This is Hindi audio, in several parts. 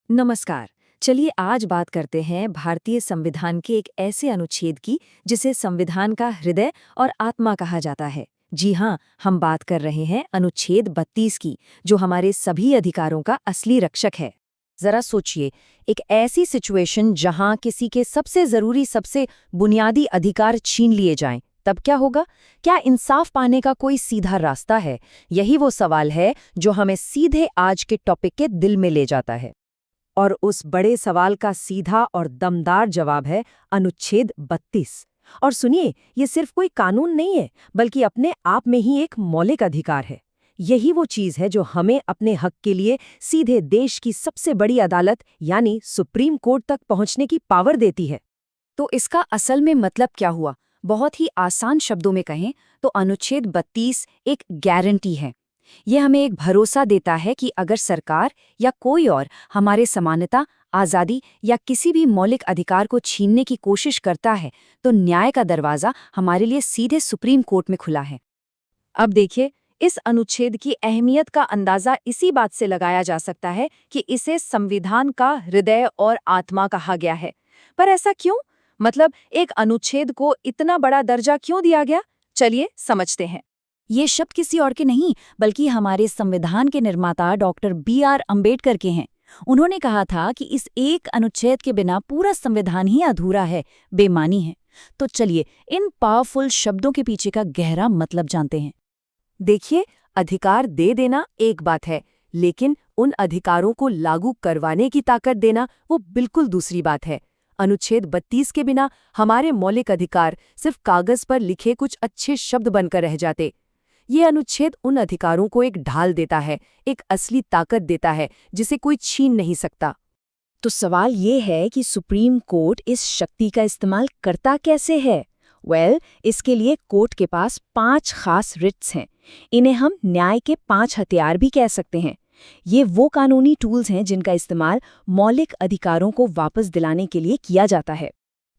नमस्कार। चलिए आज बात करते हैं भारतीय संविधान के एक ऐसे अनुच्छेद की जिसे संविधान का हृदय और आत्मा कहा जाता है। जी हाँ, हम बात कर रहे हैं अनुच्छेद 32 की, जो हमारे सभी अधिकारों का असली रक्षक है। जरा सोचिए, एक ऐसी सिचुएशन जहां किसी के सबसे जरूरी, सबसे बुनियादी अधिकार छीन लिए जाएं, तब क्या होगा? क्या इंसाफ पाने का कोई सीधा रास्ता है? यही वो सवाल है जो हमें सीधे आज के टॉपिक के दिल में ले जाता है। और उस बड़े सवाल का सीधा और दमदार जवाब है अनुच्छेद 32। और सुनिए, ये सिर्फ कोई कानून नहीं है, बल्कि अपने आप में ही एक मौलिक अधिकार है। यही वो चीज़ है जो हमें अपने हक के लिए सीधे देश की सबसे बड़ी अदालत यानी सुप्रीम कोर्ट तक पहुंचने की पावर देती है। तो इसका असल में मतलब क्या हुआ? बहुत ही आसान शब्दों में कहें तो अनुच्छेद 32 एक गारंटी है। ये हमें एक भरोसा देता है कि अगर सरकार या कोई और हमारे समानता, आज़ादी या किसी भी मौलिक अधिकार को छीनने की कोशिश करता है, तो न्याय का दरवाज़ा हमारे लिए सीधे सुप्रीम कोर्ट में खुला है। अब देखिए, इस अनुच्छेद की अहमियत का अंदाजा इसी बात से लगाया जा सकता है कि इसे संविधान का हृदय और आत्मा कहा गया है। पर ऐसा क्यों? मतलब एक अनुच्छेद को इतना बड़ा दर्जा क्यों दिया गया? चलिए समझते हैं। ये शब्द किसी और के नहीं, बल्कि हमारे संविधान के निर्माता डॉक्टर B.R. अम्बेडकर के हैं। उन्होंने कहा था कि इस एक अनुच्छेद के बिना पूरा संविधान ही अधूरा है, बेमानी है। तो चलिए इन पावरफुल शब्दों के पीछे का गहरा मतलब जानते हैं। देखिए, अधिकार दे देना एक बात है, लेकिन उन अधिकारों को लागू करवाने की ताकत देना वो बिल्कुल दूसरी बात है। अनुच्छेद 32 के बिना हमारे मौलिक अधिकार सिर्फ कागज पर लिखे कुछ अच्छे शब्द बनकर रह जाते। ये अनुच्छेद उन अधिकारों को एक ढाल देता है, एक असली ताकत देता है जिसे कोई छीन नहीं सकता। तो सवाल ये है कि सुप्रीम कोर्ट इस शक्ति का इस्तेमाल करता कैसे है? इसके लिए कोर्ट के पास 5 खास रिट्स हैं। इन्हें हम न्याय के 5 हथियार भी कह सकते हैं। ये वो कानूनी टूल्स हैं जिनका इस्तेमाल मौलिक अधिकारों को वापस दिलाने के लिए किया जाता है।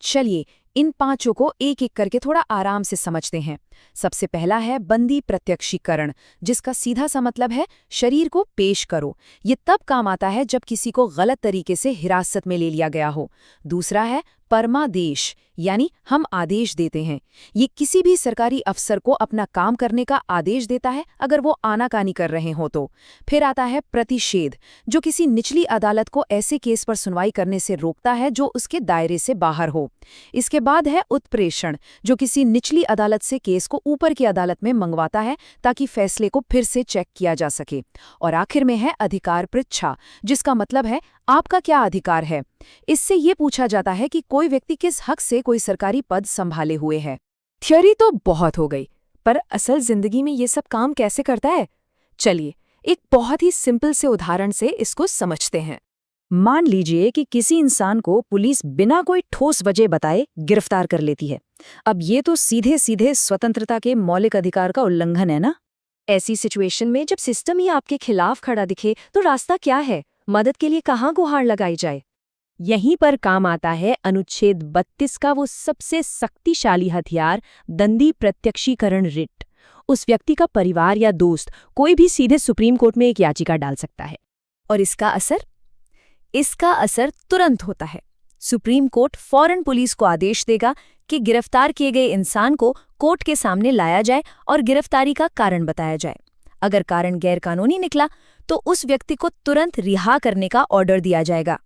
चलिए इन पांचों को एक एक करके थोड़ा आराम से समझते हैं। सबसे पहला है बंदी प्रत्यक्षीकरण, जिसका सीधा सा मतलब है शरीर को पेश करो। ये तब काम आता है जब किसी को गलत तरीके से हिरासत में ले लिया गया हो। दूसरा है परमादेश, यानी हम आदेश देते हैं। ये किसी भी सरकारी अफसर को अपना काम करने का आदेश देता है अगर वो आनाकानी कर रहे हो तो। फिर आता है प्रतिषेध, जो किसी निचली अदालत को ऐसे केस पर सुनवाई करने से रोकता है जो उसके दायरे से बाहर हो। इसके बाद है उत्प्रेषण, जो किसी निचली अदालत से केस को ऊपर की अदालत में मंगवाता है ताकि फैसले को फिर से चेक किया जा सके। और आखिर में है अधिकार पृच्छा, जिसका मतलब है आपका क्या अधिकार है। इससे ये पूछा जाता है कि कोई व्यक्ति किस हक से कोई सरकारी पद संभाले हुए है। थ्योरी तो बहुत हो गई, पर असल जिंदगी में ये सब काम कैसे करता है? चलिए एक बहुत ही सिंपल से उदाहरण से इसको समझते हैं। मान लीजिए कि किसी इंसान को पुलिस बिना कोई ठोस वजह बताए गिरफ्तार कर लेती है। अब ये तो सीधे सीधे स्वतंत्रता के मौलिक अधिकार का उल्लंघन है ना? ऐसी सिचुएशन में जब सिस्टम ही आपके खिलाफ खड़ा दिखे तो रास्ता क्या है? मदद के लिए कहाँ गुहार लगाई जाए? यहीं पर काम आता है अनुच्छेद 32 का वो सबसे शक्तिशाली हथियार, दंडी प्रत्यक्षीकरण रिट। उस व्यक्ति का परिवार या दोस्त कोई भी सीधे सुप्रीम कोर्ट में एक याचिका डाल सकता है। और इसका असर तुरंत होता है। सुप्रीम कोर्ट फौरन पुलिस को आदेश देगा कि गिरफ्तार किए गए इंसान को कोर्ट के सामने लाया जाए और गिरफ्तारी का कारण बताया जाए। अगर कारण गैरकानूनी निकला तो उस व्यक्ति को तुरंत रिहा करने का ऑर्डर दिया जाएगा।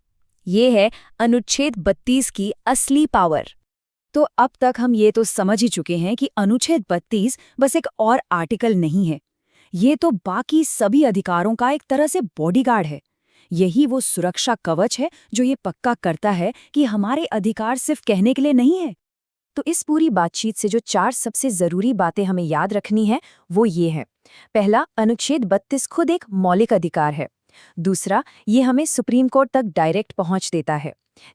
ये है अनुच्छेद 32 की असली पावर। तो अब तक हम ये तो समझ ही चुके हैं कि अनुच्छेद 32 बस एक और आर्टिकल नहीं है। ये तो बाकी सभी अधिकारों का एक तरह से बॉडीगार्ड है। यही वो सुरक्षा कवच है जो ये पक्का करता है कि हमारे अधिकार सिर्फ कहने के लिए नहीं है। तो इस पूरी बातचीत से जो 4 सबसे जरूरी बातें हमें याद रखनी है वो ये है। पहला, अनुच्छेद 32 खुद एक मौलिक अधिकार है। दूसरा, ये हमें सुप्रीम कोर्ट तक डायरेक्ट पहुंच देता है।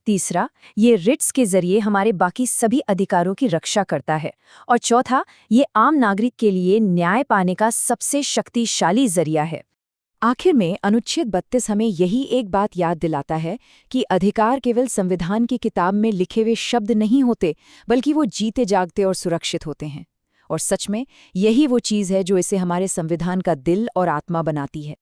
तीसरा, ये रिट्स के जरिए हमारे बाकी सभी अधिकारों की रक्षा करता है। और चौथा, ये आम नागरिक के लिए न्याय पाने का सबसे शक्तिशाली जरिया है। आखिर में अनुच्छेद 32 हमें यही एक बात याद दिलाता है कि अधिकार केवल संविधान की किताब में लिखे हुए शब्द नहीं होते, बल्कि वो जीते जागते और सुरक्षित होते हैं। और सच में यही वो चीज़ है जो इसे हमारे संविधान का दिल और आत्मा बनाती है।